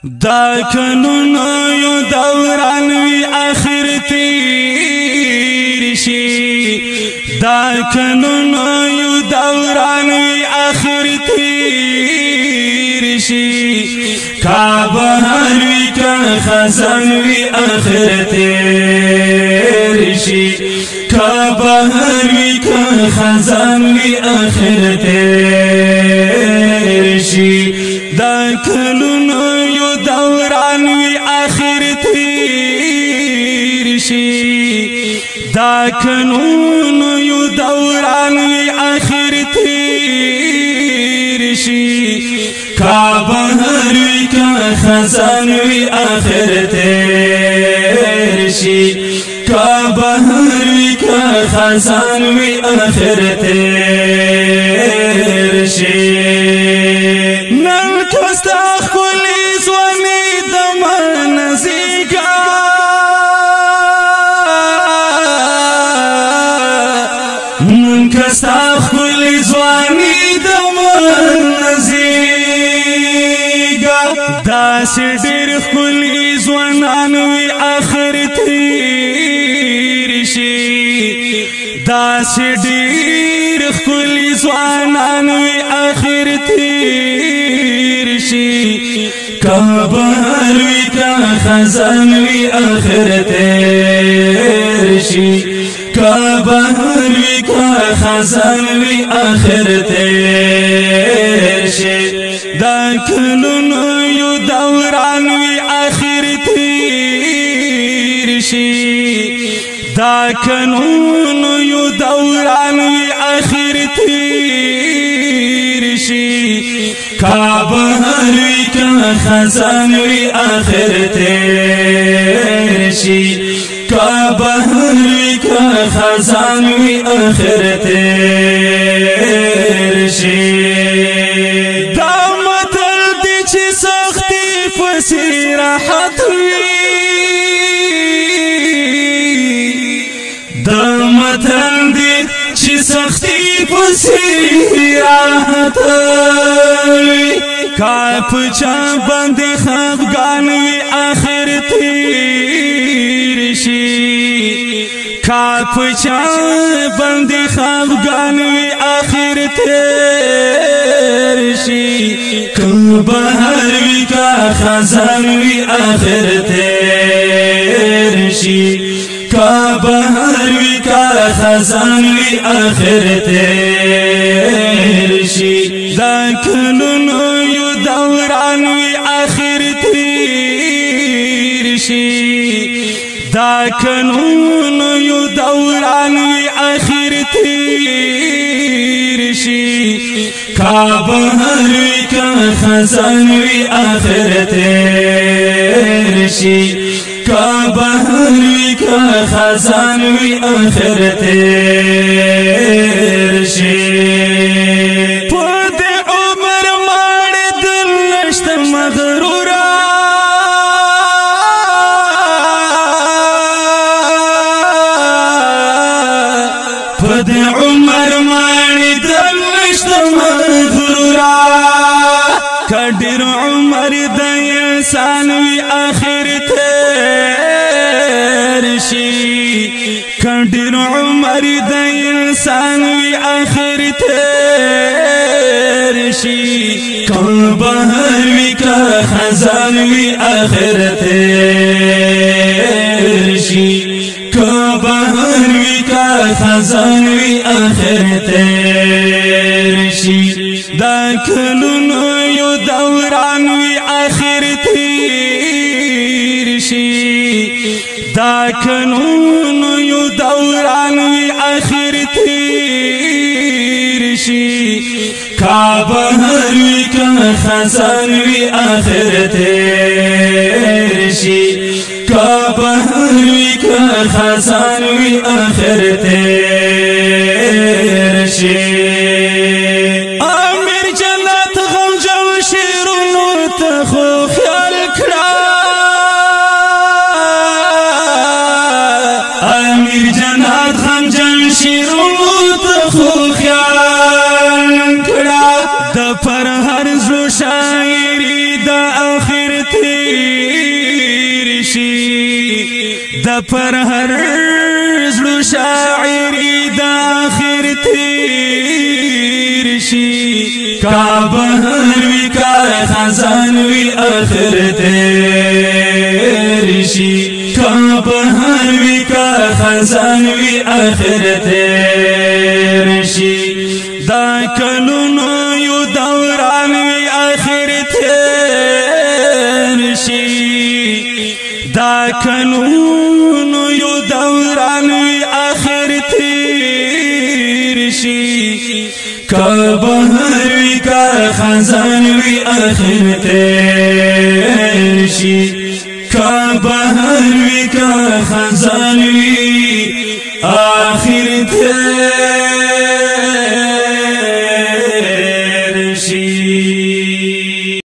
دا کنونو یو دوران وی آخر تیر شي دا کنونو یو دوران وی آخر تیر شي کابهر وی کا خزان وی آخر تیر شي کابهر وی کا خزان وی آخر تیر شي دا کنونو یو دوران وی آخر تیر شي دا کنونو یو دوران وی آخر تیر شي کابهر وی کا خزان وی آخر تیر شي کابهر وی کا خزان وی آخر تیر شي کستا خپل ځواني د منزيګا داس ډېر خپل ځوانان وي اخر تیر شي داس ډېر خپل ځوانان وي اخر تیر شي کابهر وي کا خزان وي اخر تیر شي کابهر وی کا خزان وی آخر تیر شي دا کنونو یو دوران وی آخر تیر شي دا کنونو یو دوران وی آخر تیر شي کابهر وی کا خزان وی آخر تیر شي کابهر وی کا خزان وی آخر تیر شي دا متل دی چې سختی پسې راحت وي دا متل دی چې سختی پسې راحت وي کا پچا باندې خفګان وي آخر تیر شي کا پچا باندې خفګان وي آخر تیر شي کابهر وی کا خزان وي آخر تیر شي کابهر وی کا خزان وی آخر تیر شي دا کنونو یو دوران وی آخر تیر شي دا کنونو یو دوران وی آخر تیر شي کابهر وی کا خزان وی آخر تیر شي کابهر وی کا خزان وی آخر تیر شي پد عمر ماړ دل نشت مغرورا پد عمر ماړ دل نشت مغرورا کډیر عمر د انسان وی آخر تیر شي کډیر عمر د انسان وی آخر تیر شي کابهر وی کا خزان وی آخر تیر شي کابهر وی کا خزان وی آخر تیر شي دا کنونو یو دوران وی آخر تیر شي دا کنونو یو دوران وی آخر تیر شي کابهر وی کا خزان وی آخر تیر شي کابهر وی کا خزان وی آخر تیر شي امیر جنت غم جو شیرونو ته خو خیال کړه امیر جنت غم جو شیرونو ته خو خیال کړه د پر هر زو شاعری د آخر تیر د پر هر زړه شاعري د اخر تیر شي کا بهر وی کا خزان وی اخر تیر شي کا بهر وی کا خزان وی اخر تیر شي دا کلونو یو دوران وی اخر تیر شي دا کلونو یو دوران وی اخر تیر شي کا بهر وی کا خزان وی اخر تیر شي کا بهر وی کا خزان وی آخر تیر